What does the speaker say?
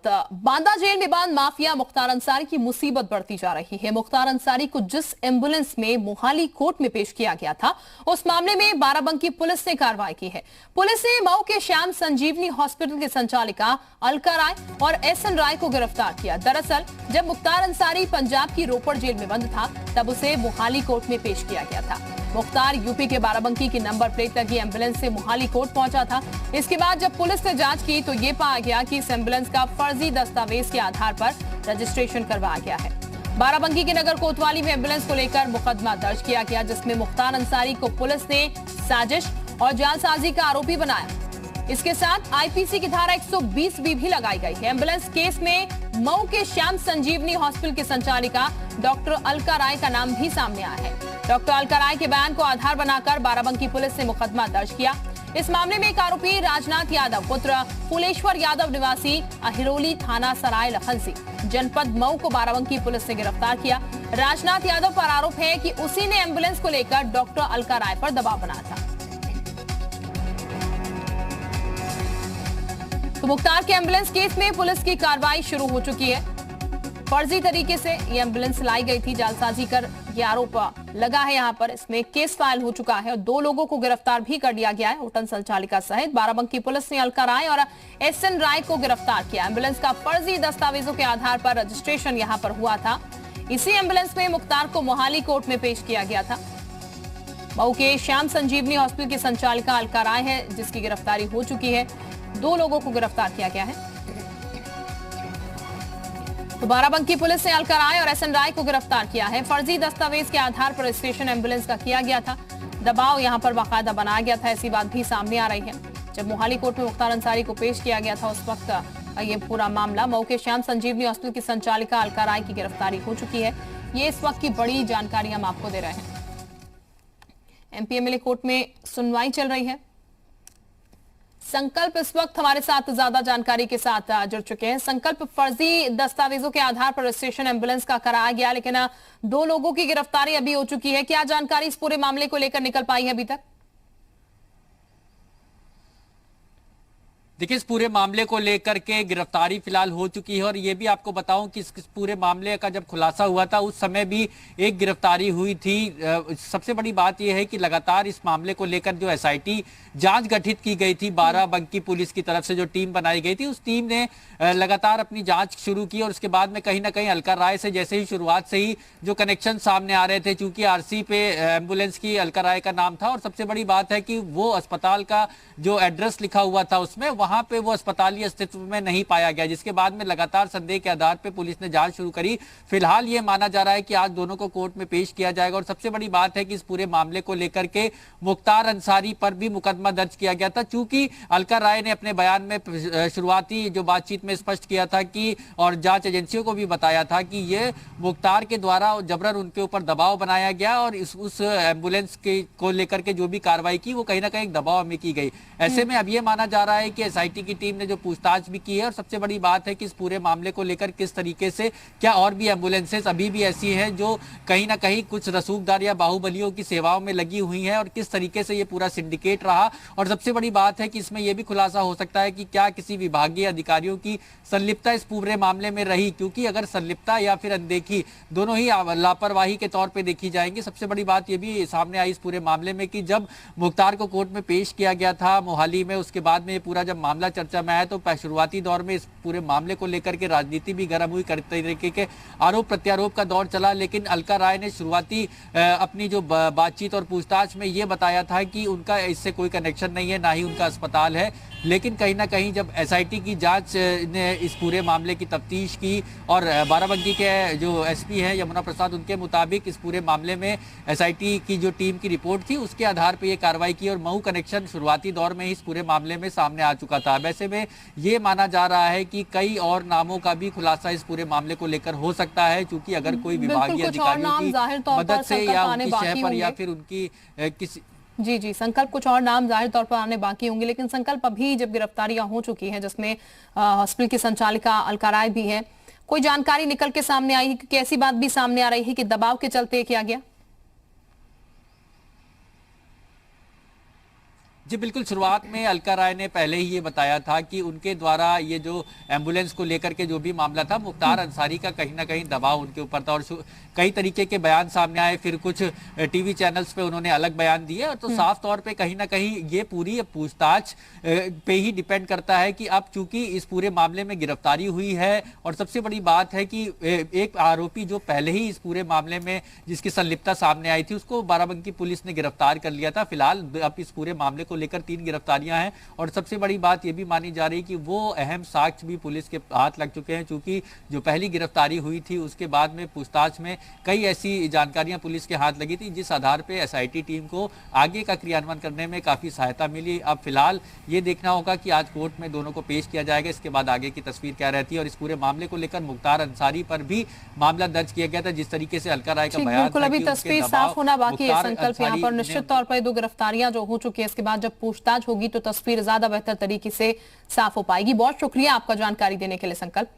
Banda jail में बंद mafia Mukhtar Ansari की मुसीबत बढ़ती जा रही है। मुख्तार अंसारी को जिस एम्बुलेंस में मोहाली कोर्ट में पेश किया गया था, उस मामले में बाराबंकी पुलिस ने कार्रवाई की है। पुलिस ने मऊ के श्याम संजीवनी हॉस्पिटल की संचालिका अलका राय और एसएन राय को गिरफ्तार किया। दरअसल जब मुख्तार अंसारी पंजाब की रोपड़ जेल में बंद था, तब उसे मोहाली कोर्ट में पेश किया गया था। मुख्तार यूपी के बाराबंकी की नंबर प्लेट लगी एम्बुलेंस से मोहाली कोर्ट पहुंचा था। इसके बाद जब पुलिस ने जांच की तो ये पाया गया कि इस एम्बुलेंस का फर्जी दस्तावेज के आधार पर रजिस्ट्रेशन करवाया गया है। बाराबंकी के नगर कोतवाली में एम्बुलेंस को लेकर मुकदमा दर्ज किया गया, जिसमें मुख्तार अंसारी को पुलिस ने साजिश और जालसाजी का आरोपी बनाया। इसके साथ आईपीसी की धारा 120 भी लगाई गई है। एम्बुलेंस केस में मऊ के श्याम संजीवनी हॉस्पिटल की संचालिका डॉक्टर अलका राय का नाम भी सामने आया है। डॉक्टर अलका राय के बयान को आधार बनाकर बाराबंकी पुलिस ने मुकदमा दर्ज किया। इस मामले में एक आरोपी राजनाथ यादव पुत्र फुलेश्वर यादव निवासी अहिरोली थाना सराय लखनसी जनपद मऊ को बाराबंकी पुलिस ने गिरफ्तार किया। राजनाथ यादव पर आरोप है कि उसी ने एम्बुलेंस को लेकर डॉक्टर अलका राय पर दबाव बनाया था। तो मुख्तार के एम्बुलेंस केस में पुलिस की कार्रवाई शुरू हो चुकी है। फर्जी तरीके से ये एम्बुलेंस लाई गई थी, जालसाजी कर ये आरोप लगा है। यहाँ पर इसमें केस फाइल हो चुका है और 2 लोगों को गिरफ्तार भी कर लिया गया है। होटल संचालिका सहित बाराबंकी पुलिस ने अलका राय और एसएन राय को गिरफ्तार किया। एम्बुलेंस का फर्जी दस्तावेजों के आधार पर रजिस्ट्रेशन यहाँ पर हुआ था। इसी एम्बुलेंस में मुख्तार को मोहाली कोर्ट में पेश किया गया था। मऊ के श्याम संजीवनी हॉस्पिटल की संचालिका अलका राय है, जिसकी गिरफ्तारी हो चुकी है। 2 लोगों को गिरफ्तार किया गया है। तो बाराबंकी पुलिस ने अलका राय और एसएन राय को गिरफ्तार किया है। फर्जी दस्तावेज के आधार पर रजिस्ट्रेशन एम्बुलेंस का किया गया था। दबाव यहां पर बाकायदा बनाया गया था, ऐसी बात भी सामने आ रही है। जब मोहाली कोर्ट में मुख्तार अंसारी को पेश किया गया था, उस वक्त ये पूरा मामला मऊ के श्याम संजीवनी हॉस्पिटल की संचालिका अलका राय की गिरफ्तारी हो चुकी है। ये इस वक्त की बड़ी जानकारी हम आपको दे रहे हैं। एमपीएमएलए कोर्ट में सुनवाई चल रही है। संकल्प इस वक्त हमारे साथ ज्यादा जानकारी के साथ जुड़ चुके हैं। संकल्प, फर्जी दस्तावेजों के आधार पर रजिस्ट्रेशन एम्बुलेंस का कराया गया, लेकिन 2 लोगों की गिरफ्तारी अभी हो चुकी है। क्या जानकारी इस पूरे मामले को लेकर निकल पाई है अभी तक? देखिए, इस पूरे मामले को लेकर के गिरफ्तारी फिलहाल हो चुकी है और ये भी आपको बताऊं कि इस पूरे मामले का जब खुलासा हुआ था उस समय भी एक गिरफ्तारी हुई थी। सबसे बड़ी बात यह है कि लगातार इस मामले को लेकर जो एसआईटी जांच गठित की गई थी, बाराबंकी पुलिस की तरफ से जो टीम बनाई गई थी, उस टीम ने लगातार अपनी जांच शुरू की और उसके बाद में कहीं ना कहीं अलका राय से जैसे ही शुरुआत से ही जो कनेक्शन सामने आ रहे थे, चूंकि आरसी पे एम्बुलेंस की अलका राय का नाम था और सबसे बड़ी बात है कि वो अस्पताल का जो एड्रेस लिखा हुआ था उसमें वहां पे वो अस्पताली अस्तित्व में नहीं पाया गया, जिसके बाद में लगातार संदेह के आधार पे पुलिस ने जांच शुरू करी। फिलहाल ये माना जा रहा है कि आज दोनों को कोर्ट में पेश किया जाएगा और सबसे बड़ी बात है कि इस पूरे मामले को लेकर के मुख्तार अंसारी पर भी मुकदमा दर्ज किया गया था। चूंकि अलका राय ने अपने बयान में शुरुआती जो बातचीत में स्पष्ट किया था कि और जांच एजेंसियों को भी बताया था कि ये मुख्तार के द्वारा जबरन उनके ऊपर दबाव बनाया गया और उस एम्बुलेंस के को लेकर के जो भी कार्रवाई की वो कहीं ना कहीं दबाव में की गई। ऐसे में अब ये माना जा रहा है कि एसआईटी की टीम ने जो पूछताछ भी की है और सबसे बड़ी बात है कि इस पूरे मामले को लेकर किस तरीके से क्या और भी एम्बुलेंसेस अभी भी ऐसी हैं जो कहीं ना कहीं कुछ रसूखदार या बाहुबलियों की सेवाओं में लगी हुई हैं और किस तरीके से ये पूरा सिंडिकेट रहा। और सबसे बड़ी बात है कि इसमें यह भी खुलासा हो सकता है कि क्या किसी विभागीय अधिकारियों की संलिप्तता इस पूरे मामले में रही, क्योंकि अगर संलिप्तता या फिर अनदेखी दोनों ही लापरवाही के तौर पर देखी जाएंगी। सबसे बड़ी बात यह भी सामने आई इस पूरे मामले में कि जब मुख्तार को कोर्ट में पेश किया गया था मोहाली में, उसके बाद में पूरा जब मामला चर्चा में आया तो शुरुआती दौर में इस पूरे मामले को लेकर के राजनीति भी गर्म हुई, करते तरीके के आरोप प्रत्यारोप का दौर चला। लेकिन अलका राय ने शुरुआती अपनी जो बातचीत और पूछताछ में ये बताया था कि उनका इससे कोई कनेक्शन नहीं है, ना ही उनका अस्पताल है। लेकिन कहीं ना कहीं जब एसआईटी की जांच ने इस पूरे मामले की तफ्तीश की और बाराबंकी के जो एसपी हैं यमुना प्रसाद, उनके मुताबिक इस पूरे मामले में एसआईटी की जो टीम की रिपोर्ट थी उसके आधार पर यह कार्रवाई की और मऊ कनेक्शन शुरुआती दौर में ही इस पूरे मामले में सामने आ चुका था। वैसे में ये माना जा रहा है कि कई और नामों का भी खुलासा इस पूरे मामले को लेकर हो सकता है, क्योंकि अगर कोई विभागीय अधिकारियों की मदद से या उनकी शह पर या फिर उनकी किसी जी संकल्प कुछ और नाम जाहिर तौर पर आने बाकी होंगे। लेकिन संकल्प अभी जब गिरफ्तारियां हो चुकी हैं, जिसमें हॉस्पिटल की संचालिका अलका राय भी है, कोई जानकारी निकल के सामने आई है कि ऐसी बात भी सामने आ रही है कि दबाव के चलते किया गया? जी बिल्कुल, शुरुआत में अलका राय ने पहले ही ये बताया था कि उनके द्वारा ये जो एम्बुलेंस को लेकर के जो भी मामला था, मुख्तार अंसारी का कहीं ना कहीं दबाव उनके ऊपर था और कई तरीके के बयान सामने आए। फिर कुछ टीवी चैनल्स पे उन्होंने अलग बयान दिए और तो साफ तौर पे कहीं ना कहीं ये पूरी पूछताछ पे ही डिपेंड करता है कि अब चूंकि इस पूरे मामले में गिरफ्तारी हुई है और सबसे बड़ी बात है कि एक आरोपी जो पहले ही इस पूरे मामले में जिसकी संलिप्तता सामने आई थी, उसको बाराबंकी पुलिस ने गिरफ्तार कर लिया था। फिलहाल अब इस पूरे मामले को लेकर 3 गिरफ्तारियां हैं और सबसे बड़ी बात यह भी मानी जा रही कि वो अहम साक्ष्य भी पुलिस के हाथ लग चुके हैं, क्योंकि जो पहली गिरफ्तारी हुई थी उसके बाद में पूछताछ में कई ऐसी जानकारियां पुलिस के हाथ लगी थी जिस आधार पर एसआईटी टीम को आगे का क्रियान्वयन करने में काफी सहायता मिली। अब फिलहाल ये देखना होगा कि आज कोर्ट में दोनों को पेश किया जाएगा, इसके बाद आगे की तस्वीर क्या रहती है। और इस पूरे मामले को लेकर मुख्तार अंसारी पर भी मामला दर्ज किया गया था, जिस तरीके से अलका राय का बयान बिल्कुल, अभी तस्वीर साफ होना बाकी है संकल्प। यहाँ पर निश्चित तौर पर 2 गिरफ्तारियां जो हो चुकी है, इसके बाद जब पूछताछ होगी तो तस्वीर ज्यादा बेहतर तरीके से साफ हो पाएगी। बहुत शुक्रिया आपका जानकारी देने के लिए संकल्प।